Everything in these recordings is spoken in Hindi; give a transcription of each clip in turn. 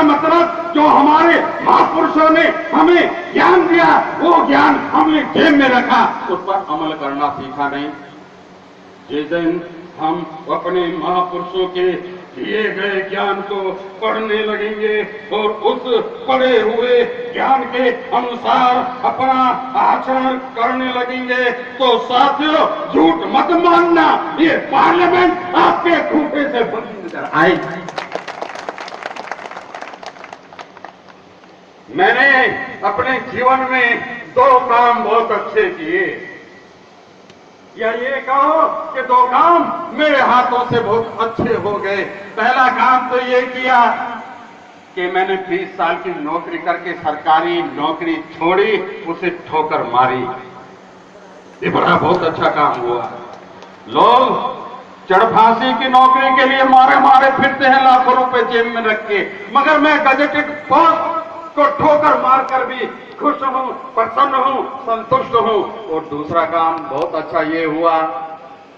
इसका मतलब जो हमारे महापुरुषों ने हमें ज्ञान दिया, वो ज्ञान हमने जेब में रखा, उस पर अमल करना सीखा नहीं। जिस दिन हम अपने महापुरुषों के दिए गए ज्ञान को पढ़ने लगेंगे और उस पढ़े हुए ज्ञान के अनुसार अपना आचरण करने लगेंगे, तो साथियों झूठ मत मानना, ये पार्लियामेंट आपके खूंटे से बंद नजर आएगी। मैंने अपने जीवन में 2 काम बहुत अच्छे किए, या ये कहो कि 2 काम मेरे हाथों से बहुत अच्छे हो गए। पहला काम तो ये किया कि मैंने 20 साल की नौकरी करके सरकारी नौकरी छोड़ी, उसे ठोकर मारी। ये बड़ा बहुत अच्छा काम हुआ। लोग चढ़ फांसी की नौकरी के लिए मारे मारे फिरते हैं, लाखों रुपए जेब में रख के, मगर मैं गजेटेड पोस्ट को ठोकर मारकर भी खुश हूं, प्रसन्न हूं, संतुष्ट हूं। और दूसरा काम बहुत अच्छा ये हुआ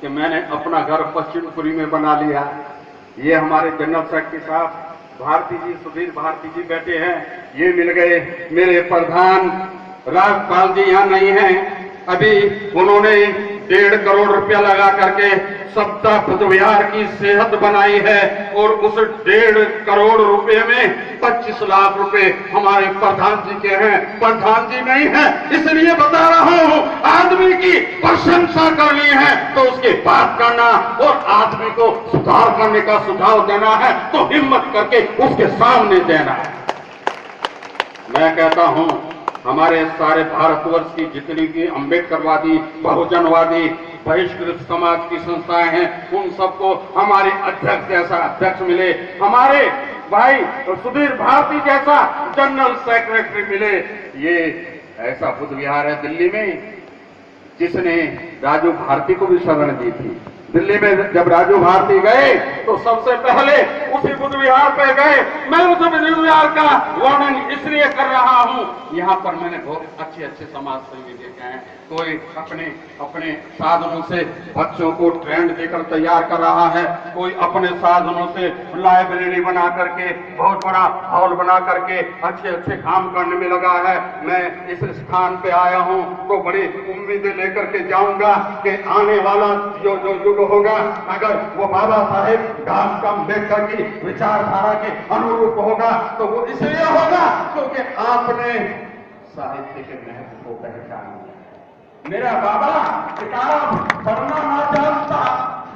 कि मैंने अपना घर पश्चिमपुरी में बना लिया। ये हमारे जनरल सेक्रेटरी साहब भारती जी, सुधीर भारती जी बैठे हैं, ये मिल गए। मेरे प्रधान राजपाल जी यहाँ नहीं हैं, अभी उन्होंने 1.5 करोड़ रुपया लगा करके सप्ताह बुद्ध विहार की सेहत बनाई है, और उस 1.5 करोड़ रुपए में 25 लाख रुपए हमारे प्रधान जी के हैं। प्रधान जी नहीं है इसलिए बता रहा हूं, आदमी की प्रशंसा करनी है तो उसकी बात करना, और आदमी को सुधार करने का सुझाव देना है तो हिम्मत करके उसके सामने देना है। मैं कहता हूं हमारे सारे भारतवर्ष की जितनी भी अम्बेडकरवादी, बहुजनवादी, बहिष्कृत समाज की संस्थाएं हैं, उन सबको हमारे अध्यक्ष जैसा अध्यक्ष मिले, हमारे भाई सुधीर भारती जैसा जनरल सेक्रेटरी मिले। ये ऐसा बुद्ध विहार है दिल्ली में जिसने राजू भारती को भी शरण दी थी। दिल्ली में जब राजू भारती गए तो सबसे पहले उसी बुद्ध विहार पे गए। मैं उस बुद्ध विहार का वर्णन इसलिए कर रहा हूं, यहाँ पर मैंने बहुत अच्छे अच्छे समाज सेवी देखे हैं। कोई अपने अपने साधनों से बच्चों को ट्रेंड देकर तैयार कर रहा है, कोई अपने साधनों से लाइब्रेरी बना करके, बहुत बड़ा हॉल बना करके अच्छे अच्छे काम करने में लगा है। मैं इस स्थान पे आया हूं तो बड़ी उम्मीदें लेकर के जाऊंगा कि आने वाला जो युग होगा, अगर वो बाबा साहेब अम्बेडकर की विचारधारा के अनुरूप होगा तो वो इसलिए होगा क्योंकि आपने साहित्य के महत्व को पहचान लिया। मेरा बाबा किताब पढ़ना ना जानता,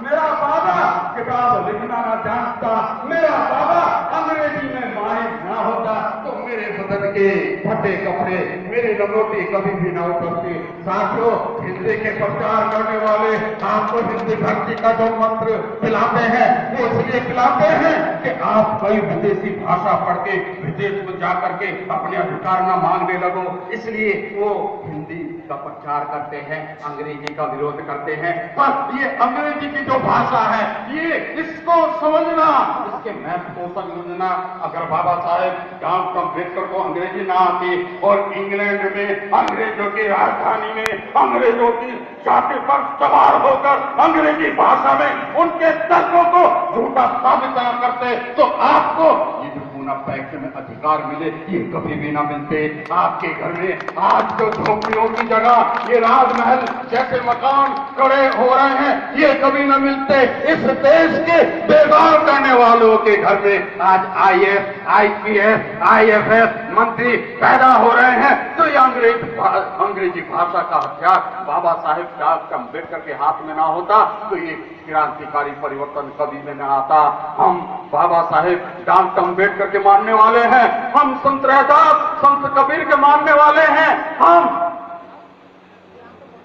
मेरा बाबा किताब लिखना ना जानता, मेरा बाबा अंग्रेजी में माहिर ना होता तो मेरे बदन के फटे कपड़े, मेरी लंगोटी कभी भी ना उतरती। साथियों, हिंदी के प्रचार करने वाले आपको हिंदी भक्ति का जो मंत्र पिलाते हैं वो इसलिए पिलाते हैं कि आप कई विदेशी भाषा पढ़ के विदेश में जाकर के अपने अधिकार न मांगने लगो, इसलिए वो हिंदी का प्रचार करते हैं, अंग्रेजी का विरोध करते हैं। पर ये अंग्रेजी की जो भाषा है, ये इसको समझना, इसके महत्व को समझना। अगर बाबा साहेब डॉक्टर अम्बेडकर को अंग्रेजी ना आती और इंग्लैंड में अंग्रेजों की राजधानी में अंग्रेजों की छाती पर सवार होकर अंग्रेजी भाषा में उनके तर्कों को झूठा साबित न करते तो आपको ये जो पूना पैक्ट में अधिकार मिले ये कभी भी ना मिलते। आपके घर में आज जो झोपड़ियों की जगह ये राजमहल जैसे मकान खड़े हो रहे हैं, ये कभी न मिलते। इस देश के बेगार करने वालों के घर में आज IAS, IPS, IFS मंत्री पैदा हो रहे हैं, तो ये अंग्रेजी भाषा का हथियार बाबा साहेब डॉक्टर अम्बेडकर के हाथ में ना होता तो ये क्रांतिकारी परिवर्तन कभी में न आता। हम बाबा साहेब डॉक्टर अम्बेडकर के मानने वाले हैं, हम संत रैदास, संत कबीर के मानने वाले हैं, हम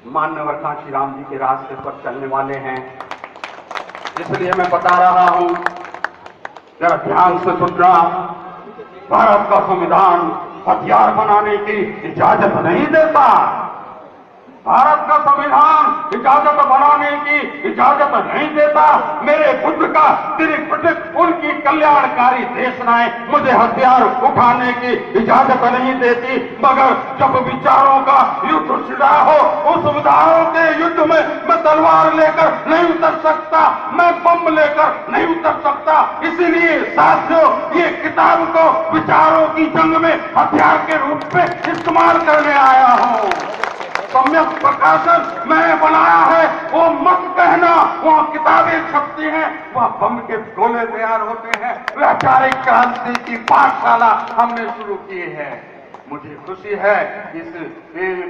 मान्यवर कांशी राम जी के रास्ते पर चलने वाले हैं। इसलिए मैं बता रहा हूं, जरा ध्यान से सुनना, भारत का संविधान हथियार बनाने की इजाजत नहीं देता। भारत का संविधान इजाजत बनाने की इजाजत नहीं देता। मेरे बुद्ध का त्रिपिटक उनकी कल्याणकारी देशनाएं मुझे हथियार उठाने की इजाजत नहीं देती। मगर जब विचारों का युद्ध छिड़ा हो, उस विचारों के युद्ध में मैं तलवार लेकर नहीं उतर सकता, मैं बम लेकर नहीं उतर सकता। इसीलिए साथियों, ये किताब को विचारों की जंग में हथियार के रूप में इस्तेमाल करने आया हूं। सम्यक प्रकाशन मैंने बनाया है, वो मत कहना वहां किताबें छपती हैं, वहां बम के गोले तैयार होते हैं। वैचारिक क्रांति की पाठशाला हमने शुरू की है। मुझे खुशी है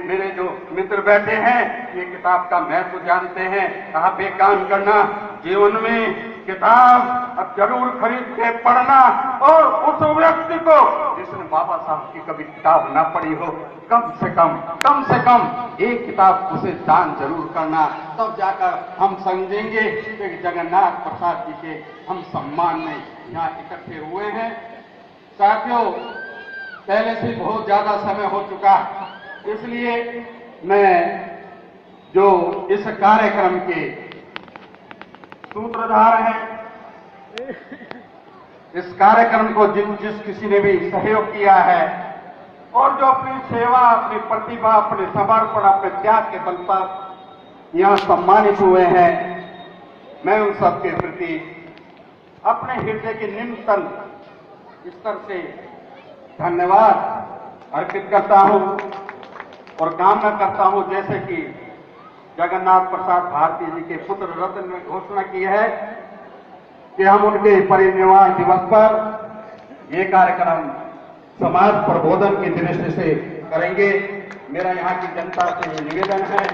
मेरे जो मित्र बैठे हैं ये किताब का महत्व जानते हैं। आप एक काम करना, जीवन में किताब अब जरूर खरीद के पढ़ना, और उस व्यक्ति को जिसने बाबा साहब की कभी किताब ना पढ़ी हो, कम से कम एक किताब उसे दान जरूर करना। तब जाकर हम समझेंगे कि जगन्नाथ प्रसाद जी के हम सम्मान में यहाँ इकट्ठे हुए हैं। साथियों, पहले से बहुत ज्यादा समय हो चुका, इसलिए मैं जो इस कार्यक्रम के सूत्रधार हैं, इस कार्यक्रम को जिस किसी ने भी सहयोग किया है और जो अपनी सेवा, अपनी प्रतिभा, अपने समर्पण, अपने त्याग के बल पर यहां सम्मानित हुए हैं, मैं उन सबके प्रति अपने हृदय के निम्नतम स्तर से धन्यवाद अर्पित करता हूं और कामना करता हूं, जैसे कि जगन्नाथ प्रसाद भारती जी के पुत्र रत्न ने घोषणा की है कि हम उनके परिनिर्वाण दिवस पर ये कार्यक्रम समाज प्रबोधन की दृष्टि से करेंगे। मेरा यहाँ की जनता से ये निवेदन है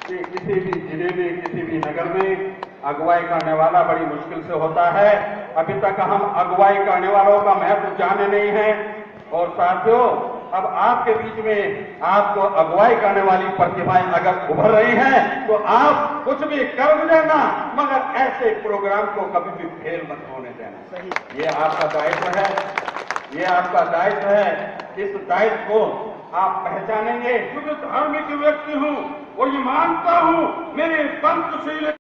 कि किसी भी जिले में, किसी भी नगर में अगुवाई करने वाला बड़ी मुश्किल से होता है। अभी तक हम अगुवाई करने वालों का महत्व जाने नहीं है। और साथियों, अब आपके बीच में आपको अगुवाई करने वाली प्रतिभाएं अगर उभर रही हैं तो आप कुछ भी कर देना, मगर ऐसे प्रोग्राम को कभी भी फेल मत होने देना। सही, ये आपका दायित्व है, ये आपका दायित्व है। इस दायित्व को आप पहचानेंगे। मैं धार्मिक व्यक्ति हूं और ये मानता हूं मेरे पंचशील